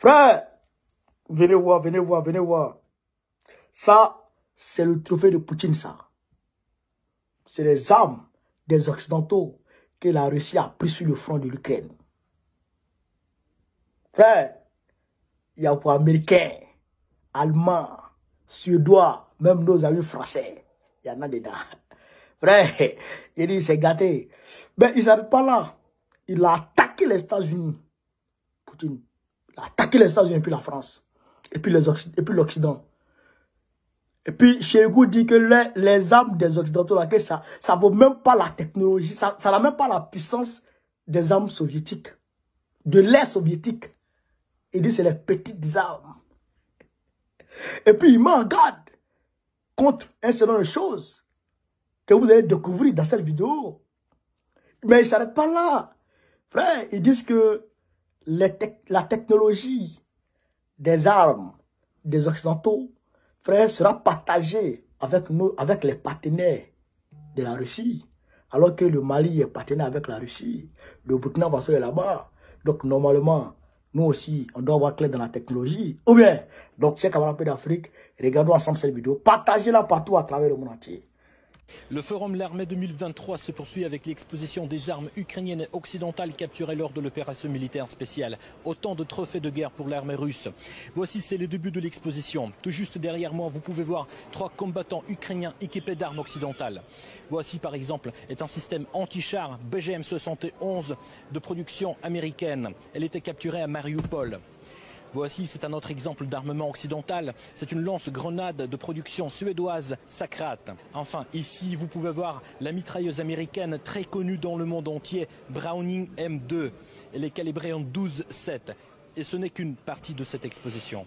Frère, venez voir, venez voir, venez voir. Ça, c'est le trophée de Poutine, ça. C'est les armes des Occidentaux que la Russie a pris sur le front de l'Ukraine. Frère, il y a pour Américains, Allemands, Suédois, même nos amis français. Il y en a dedans. Frère, il dit, c'est gâté. Mais il s'arrête pas là. Il a attaqué les États-Unis. Poutine. Il a attaqué les États-Unis et puis la France. Et puis l'Occident. Et puis, Chegou dit que les armes des Occidentaux, là, que ça vaut même pas la technologie, ça n'a même pas la puissance des armes soviétiques, de l'ère soviétique. Il dit c'est les petites armes. Et puis, il m'en garde contre un certain nombre de choses que vous allez découvrir dans cette vidéo. Mais il ne s'arrête pas là. Frère, ils disent que la technologie des armes des Occidentaux, frère, sera partagé avec les partenaires de la Russie. Alors que le Mali est partenaire avec la Russie. Le Burkina Faso est là-bas. Donc, normalement, nous aussi, on doit avoir clair dans la technologie. Ou bien, donc, chers camarades d'Afrique, regardons ensemble cette vidéo. Partagez-la partout à travers le monde entier. Le forum L'Armée 2023 se poursuit avec l'exposition des armes ukrainiennes et occidentales capturées lors de l'opération militaire spéciale. Autant de trophées de guerre pour l'armée russe. Voici, c'est le début de l'exposition. Tout juste derrière moi, vous pouvez voir 3 combattants ukrainiens équipés d'armes occidentales. Voici par exemple est un système anti-char BGM-71 de production américaine. Elle était capturée à Mariupol. Voici, c'est un autre exemple d'armement occidental. C'est une lance-grenade de production suédoise Sakrat. Enfin, ici, vous pouvez voir la mitrailleuse américaine très connue dans le monde entier, Browning M2. Elle est calibrée en 12,7. Et ce n'est qu'une partie de cette exposition.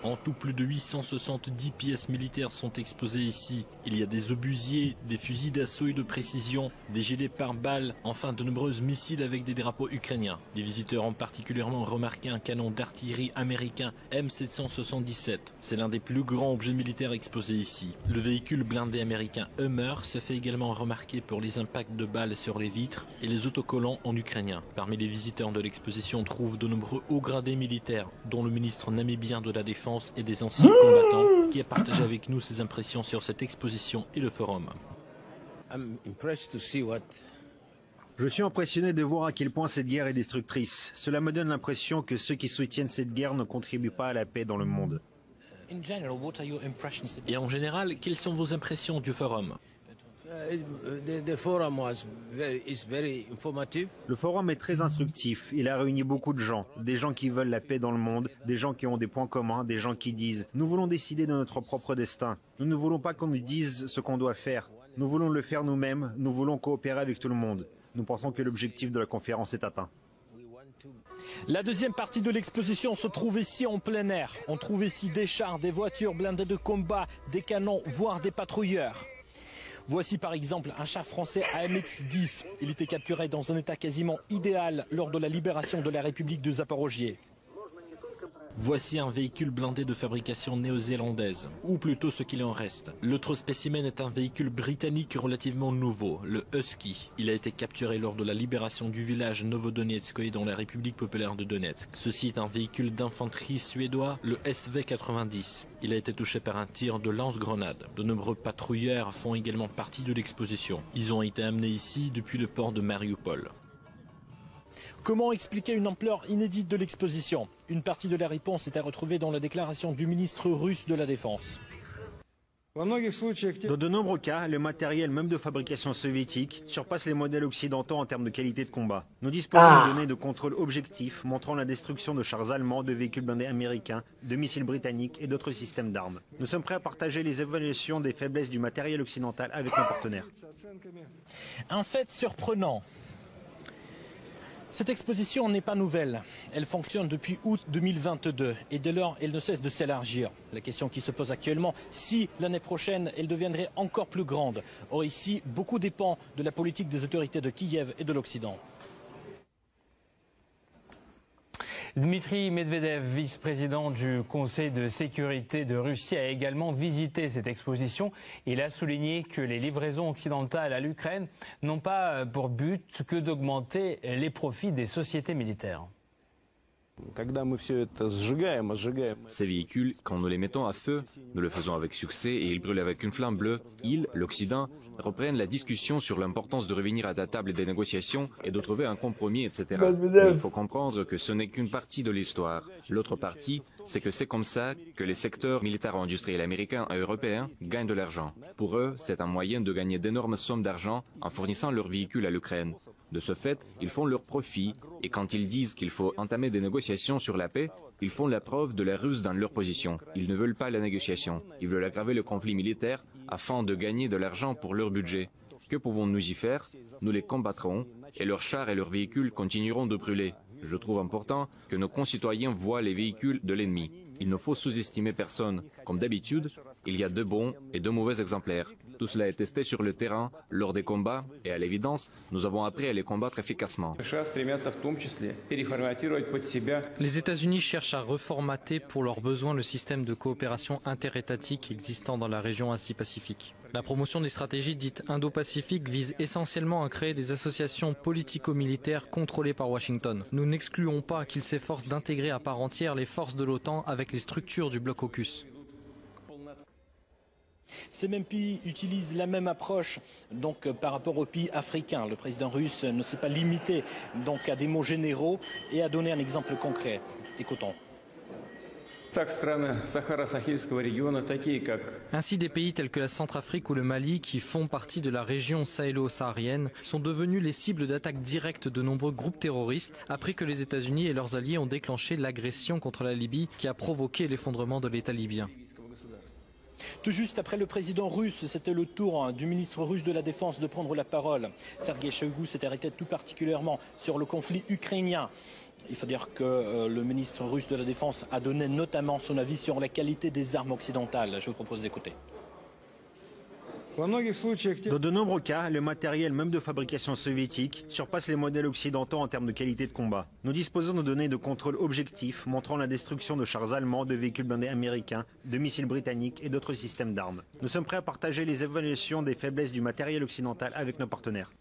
En tout, plus de 870 pièces militaires sont exposées ici. Il y a des obusiers, des fusils d'assaut et de précision, des gilets pare-balles, enfin de nombreuses missiles avec des drapeaux ukrainiens. Les visiteurs ont particulièrement remarqué un canon d'artillerie américain M777. C'est l'un des plus grands objets militaires exposés ici. Le véhicule blindé américain Hummer se fait également remarquer pour les impacts de balles sur les vitres et les autocollants en ukrainien. Parmi les visiteurs de l'exposition, on trouve de nombreux hauts gradés militaires, dont le ministre namibien de la Défense et des anciens combattants, qui a partagé avec nous ses impressions sur cette exposition et le forum. Je suis impressionné de voir à quel point cette guerre est destructrice. Cela me donne l'impression que ceux qui soutiennent cette guerre ne contribuent pas à la paix dans le monde. Et en général, quelles sont vos impressions du forum ? Le forum est très instructif. Il a réuni beaucoup de gens. Des gens qui veulent la paix dans le monde, des gens qui ont des points communs, des gens qui disent « Nous voulons décider de notre propre destin. Nous ne voulons pas qu'on nous dise ce qu'on doit faire. Nous voulons le faire nous-mêmes. Nous voulons coopérer avec tout le monde. » Nous pensons que l'objectif de la conférence est atteint. La deuxième partie de l'exposition se trouve ici en plein air. On trouve ici des chars, des voitures blindées de combat, des canons, voire des patrouilleurs. Voici par exemple un char français AMX-10. Il était capturé dans un état quasiment idéal lors de la libération de la République de Zaporogier. Voici un véhicule blindé de fabrication néo-zélandaise, ou plutôt ce qu'il en reste. L'autre spécimen est un véhicule britannique relativement nouveau, le Husky. Il a été capturé lors de la libération du village Novodonetskoï dans la République populaire de Donetsk. Ceci est un véhicule d'infanterie suédois, le SV-90. Il a été touché par un tir de lance-grenade. De nombreux patrouilleurs font également partie de l'exposition. Ils ont été amenés ici depuis le port de Mariupol. Comment expliquer une ampleur inédite de l'exposition? Une partie de la réponse est à retrouver dans la déclaration du ministre russe de la Défense. Dans de nombreux cas, le matériel même de fabrication soviétique surpasse les modèles occidentaux en termes de qualité de combat. Nous disposons de données de contrôle objectifs montrant la destruction de chars allemands, de véhicules blindés américains, de missiles britanniques et d'autres systèmes d'armes. Nous sommes prêts à partager les évaluations des faiblesses du matériel occidental avec nos partenaires. Un fait surprenant. Cette exposition n'est pas nouvelle. Elle fonctionne depuis août 2022 et dès lors, elle ne cesse de s'élargir. La question qui se pose actuellement, si l'année prochaine, elle deviendrait encore plus grande. Or ici, beaucoup dépend de la politique des autorités de Kiev et de l'Occident. Dmitri Medvedev, vice-président du Conseil de sécurité de Russie, a également visité cette exposition. Il a souligné que les livraisons occidentales à l'Ukraine n'ont pas pour but que d'augmenter les profits des sociétés militaires. Ces véhicules, quand nous les mettons à feu, nous le faisons avec succès et ils brûlent avec une flamme bleue, ils, l'Occident, reprennent la discussion sur l'importance de revenir à la table des négociations et de trouver un compromis, etc. Mais il faut comprendre que ce n'est qu'une partie de l'histoire. L'autre partie, c'est que c'est comme ça que les secteurs militaro-industriels américains et européens gagnent de l'argent. Pour eux, c'est un moyen de gagner d'énormes sommes d'argent en fournissant leurs véhicules à l'Ukraine. De ce fait, ils font leur profit et quand ils disent qu'il faut entamer des négociations sur la paix, ils font la preuve de la ruse dans leur position. Ils ne veulent pas la négociation. Ils veulent aggraver le conflit militaire afin de gagner de l'argent pour leur budget. Que pouvons-nous y faire? Nous les combattrons et leurs chars et leurs véhicules continueront de brûler. Je trouve important que nos concitoyens voient les véhicules de l'ennemi. Il ne faut sous-estimer personne. Comme d'habitude, il y a de bons et de mauvais exemplaires. Tout cela est testé sur le terrain, lors des combats, et à l'évidence, nous avons appris à les combattre efficacement. Les États-Unis cherchent à reformater pour leurs besoins le système de coopération interétatique existant dans la région Asie-Pacifique. La promotion des stratégies dites Indo-Pacifiques vise essentiellement à créer des associations politico-militaires contrôlées par Washington. Nous n'excluons pas qu'ils s'efforcent d'intégrer à part entière les forces de l'OTAN avec les structures du bloc AUKUS. Ces mêmes pays utilisent la même approche donc, par rapport aux pays africains. Le président russe ne s'est pas limité donc, à des mots généraux et a donné un exemple concret. Écoutons. Ainsi, des pays tels que la Centrafrique ou le Mali, qui font partie de la région sahélo-saharienne, sont devenus les cibles d'attaques directes de nombreux groupes terroristes après que les États-Unis et leurs alliés ont déclenché l'agression contre la Libye qui a provoqué l'effondrement de l'État libyen. Tout juste après le président russe, c'était le tour du ministre russe de la Défense de prendre la parole. Sergei Shoigu s'est arrêté tout particulièrement sur le conflit ukrainien. Il faut dire que le ministre russe de la Défense a donné notamment son avis sur la qualité des armes occidentales. Je vous propose d'écouter. Dans de nombreux cas, le matériel même de fabrication soviétique surpasse les modèles occidentaux en termes de qualité de combat. Nous disposons de données de contrôle objectifs montrant la destruction de chars allemands, de véhicules blindés américains, de missiles britanniques et d'autres systèmes d'armes. Nous sommes prêts à partager les évaluations des faiblesses du matériel occidental avec nos partenaires.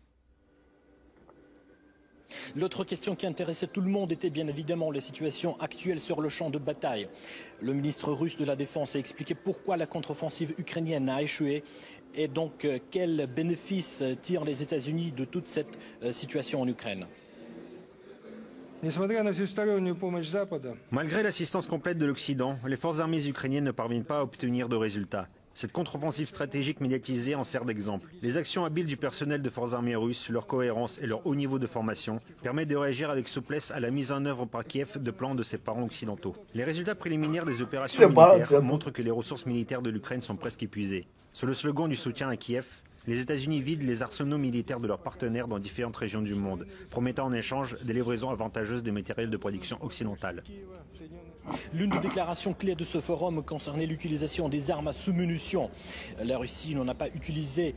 L'autre question qui intéressait tout le monde était bien évidemment la situation actuelle sur le champ de bataille. Le ministre russe de la Défense a expliqué pourquoi la contre-offensive ukrainienne a échoué et donc quels bénéfices tirent les États-Unis de toute cette situation en Ukraine. Malgré l'assistance complète de l'Occident, les forces armées ukrainiennes ne parviennent pas à obtenir de résultats. Cette contre-offensive stratégique médiatisée en sert d'exemple. Les actions habiles du personnel de forces armées russes, leur cohérence et leur haut niveau de formation permettent de réagir avec souplesse à la mise en œuvre par Kiev de plans de ses parents occidentaux. Les résultats préliminaires des opérations militaires montrent que les ressources militaires de l'Ukraine sont presque épuisées. Sous le slogan du soutien à Kiev, les États-Unis vident les arsenaux militaires de leurs partenaires dans différentes régions du monde, promettant en échange des livraisons avantageuses des matériels de production occidentales. L'une des déclarations clés de ce forum concernait l'utilisation des armes à sous-munitions. La Russie n'en a pas utilisé,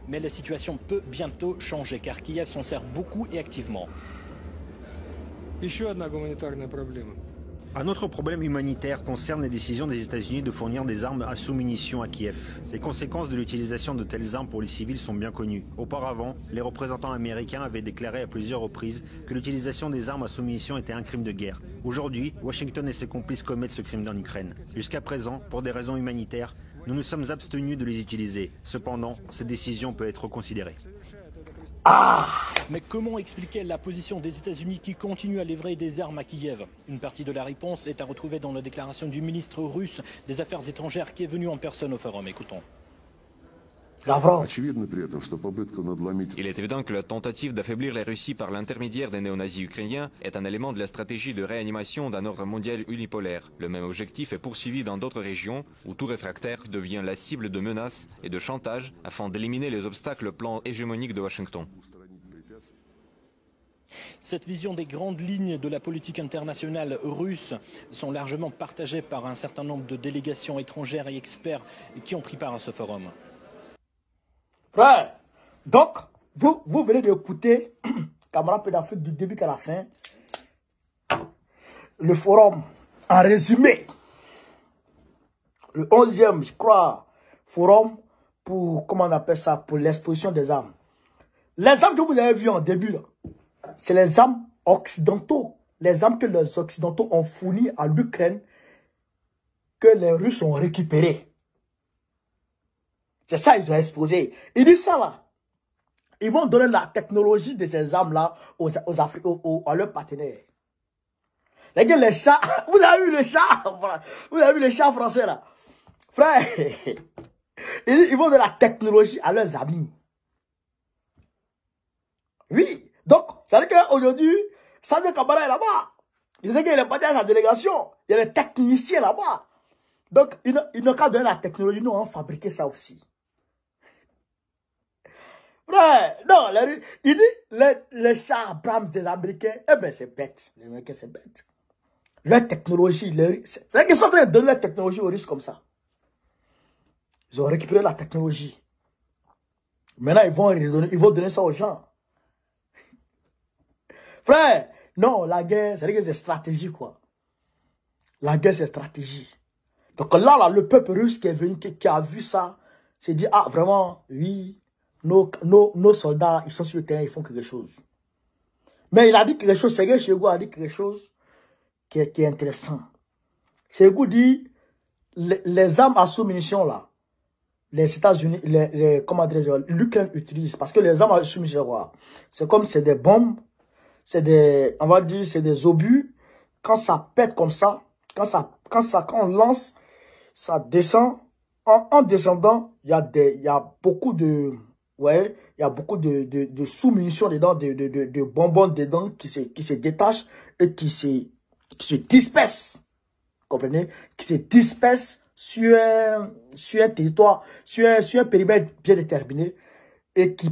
mais la situation peut bientôt changer car Kiev s'en sert beaucoup et activement. Un autre problème humanitaire concerne les décisions des États-Unis de fournir des armes à sous-munitions à Kiev. Les conséquences de l'utilisation de telles armes pour les civils sont bien connues. Auparavant, les représentants américains avaient déclaré à plusieurs reprises que l'utilisation des armes à sous-munitions était un crime de guerre. Aujourd'hui, Washington et ses complices commettent ce crime en Ukraine. Jusqu'à présent, pour des raisons humanitaires, nous nous sommes abstenus de les utiliser. Cependant, cette décision peut être reconsidérée. Mais comment expliquer la position des États-Unis qui continuent à livrer des armes à Kiev? Une partie de la réponse est à retrouver dans la déclaration du ministre russe des Affaires étrangères qui est venu en personne au forum. Écoutons. Il est évident que la tentative d'affaiblir la Russie par l'intermédiaire des néo-nazis ukrainiens est un élément de la stratégie de réanimation d'un ordre mondial unipolaire. Le même objectif est poursuivi dans d'autres régions où tout réfractaire devient la cible de menaces et de chantage afin d'éliminer les obstacles au plan hégémonique de Washington. Cette vision des grandes lignes de la politique internationale russe sont largement partagées par un certain nombre de délégations étrangères et experts qui ont pris part à ce forum. Frère, donc, vous venez d'écouter, camarade d'Afrique, du début à la fin, le forum, en résumé, le 11e, je crois, forum pour, comment on appelle ça, pour l'exposition des armes. Les armes que vous avez vues en début, c'est les armes occidentaux, les armes que les Occidentaux ont fournies à l'Ukraine, que les Russes ont récupérées. C'est ça, ils ont exposé. Ils disent ça là. Ils vont donner la technologie de ces armes-là à leurs partenaires. Les gars, les chats, vous avez vu les chats, vous avez vu les chats français là. Frère, ils vont donner la technologie à leurs amis. Oui, donc, ça veut dire qu'aujourd'hui, Sadio Kamara est là-bas. Il sait qu'il est parti à sa délégation. Il y a des techniciens là-bas. Donc, ils n'ont qu'à donner la technologie, nous on fabriqué ça aussi. Frère, non, il dit, les chars Abrams des Américains, eh ben c'est bête. Les Américains, c'est bête. Leur technologie, c'est vrai qu'ils sont en train de donner la technologie aux Russes comme ça. Ils ont récupéré la technologie. Maintenant, ils vont donner ça aux gens. Frère, non, la guerre, c'est vrai que c'est stratégie, quoi. La guerre, c'est stratégie. Donc là, le peuple russe qui est venu, qui a vu ça, s'est dit, ah, vraiment, oui, nos soldats, ils sont sur le terrain, ils font quelque chose. Mais il a dit quelque chose, Sergei Shoigu a dit quelque chose qui est intéressant. Shoigu dit, les armes à sous-munitions, là, les États-Unis, comment dirais-je, l'Ukraine utilise, parce que les armes à sous-munitions, c'est comme c'est des bombes, c'est des, on va dire, c'est des obus. Quand ça pète comme ça, quand on lance, ça descend. En descendant, il y a beaucoup de, ouais, il y a beaucoup de sous-munitions dedans, de bonbons dedans qui se détachent et qui se dispersent. Vous comprenez? Qui se dispersent sur un territoire, sur un périmètre bien déterminé et qui,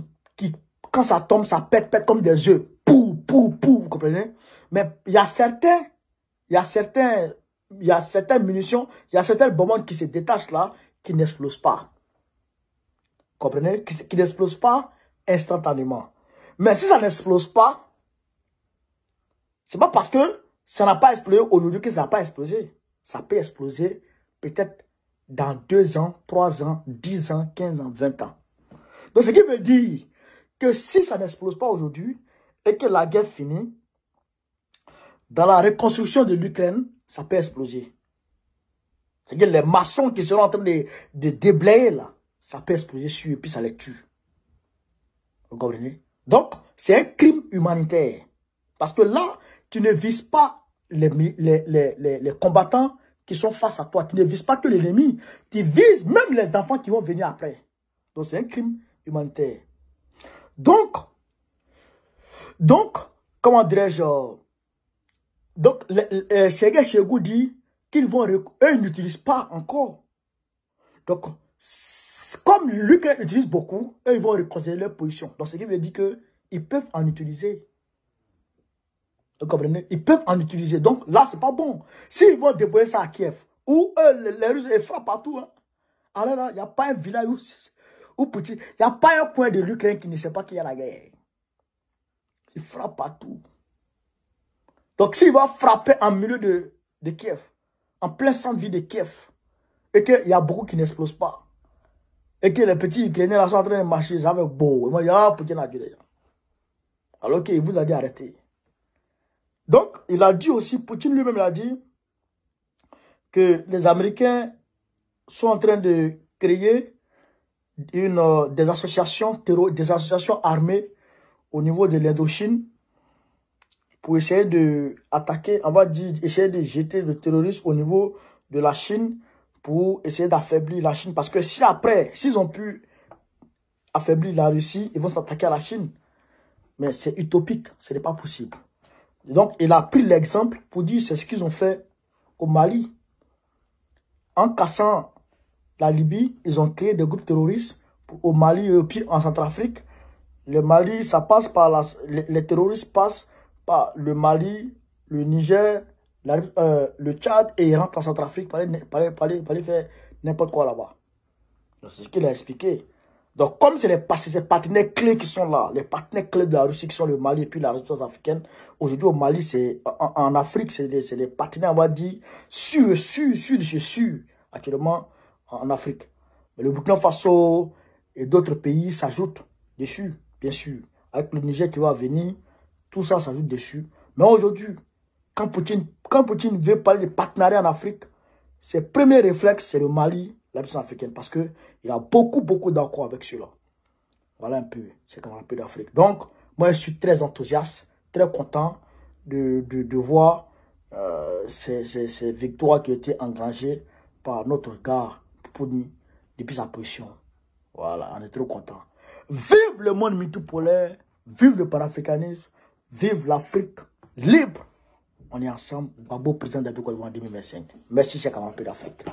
quand ça tombe, ça pète comme des œufs. Vous comprenez? Mais il y a certaines munitions, il y a certains bonbons qui se détachent là, qui n'explosent pas. Vous comprenez? Qui n'explosent pas instantanément. Mais si ça n'explose pas, c'est pas parce que ça n'a pas explosé aujourd'hui que ça n'a pas explosé. Ça peut exploser peut-être dans 2 ans, 3 ans, 10 ans, 15 ans, 20 ans. Donc ce qui veut dire que si ça n'explose pas aujourd'hui, et que la guerre finit, dans la reconstruction de l'Ukraine, ça peut exploser. C'est-à-dire les maçons qui seront en train de déblayer là, ça peut exploser sur eux, puis ça les tue. Vous comprenez? Donc, c'est un crime humanitaire. Parce que là, tu ne vises pas les combattants qui sont face à toi. Tu ne vises pas que l'ennemi. Tu vises même les enfants qui vont venir après. Donc, c'est un crime humanitaire. Donc, comment dirais-je, donc, Sergei Shoigu dit qu'ils vont, eux, ils n'utilisent pas encore. Donc, comme l'Ukraine utilise beaucoup, eux, ils vont reconsidérer leur position. Donc, ce qui veut dire qu'ils peuvent en utiliser. Vous comprenez? Ils peuvent en utiliser. Donc, là, c'est pas bon. S'ils vont déployer ça à Kiev, où les Russes, ils frappent partout, hein. Alors là, il n'y a pas un village où petit, il n'y a pas un point de l'Ukraine qui ne sait pas qu'il y a la guerre. Ils frappent partout. Donc, s'il va frapper en milieu de Kiev, en plein centre-ville de Kiev, et qu'il y a beaucoup qui n'explosent pas, et que les petits Ukrainiens là sont en train de marcher avec beau, et moi, il y a Poutine à dire. Alors qu'il vous a dit arrêtez. Donc, il a dit aussi, Poutine lui-même a dit, que les Américains sont en train de créer des associations armées au niveau de l'Indochine pour essayer de attaquer, on va dire, essayer de jeter le terrorisme au niveau de la Chine pour essayer d'affaiblir la Chine. Parce que si après, s'ils ont pu affaiblir la Russie, ils vont s'attaquer à la Chine. Mais c'est utopique, ce n'est pas possible. Donc, il a pris l'exemple pour dire c'est ce qu'ils ont fait au Mali. En cassant la Libye, ils ont créé des groupes terroristes au Mali et puis en Centrafrique. Le Mali, ça passe par les terroristes passent par le Mali, le Niger, le Tchad et ils rentrent en Centrafrique pour aller faire n'importe quoi là-bas. C'est ce qu'il a expliqué. Donc, comme c'est ces partenaires clés qui sont là, les partenaires clés de la Russie qui sont le Mali et puis la résistance africaine, aujourd'hui au Mali, c'est en Afrique, c'est les partenaires, on va dire, sûrs actuellement en Afrique. Mais le Burkina Faso et d'autres pays s'ajoutent dessus, bien sûr. Avec le Niger qui va venir, tout ça s'ajoute dessus. Mais aujourd'hui, quand Poutine veut parler de partenariat en Afrique, ses premiers réflexes, c'est le Mali, la puissance africaine, parce qu'il a beaucoup d'accords avec ceux-là. Voilà un peu ce qu'on appelle l'Afrique. Donc, moi, je suis très enthousiaste, très content de voir ces victoires qui ont été engrangées par notre gars Poutine depuis sa position. Voilà, on est trop content. Vive le monde multipolaire, vive le panafricanisme, vive l'Afrique libre. On est ensemble, Babo, président de la Côte d'Ivoire en 2025. Merci, cher camarade d'Afrique.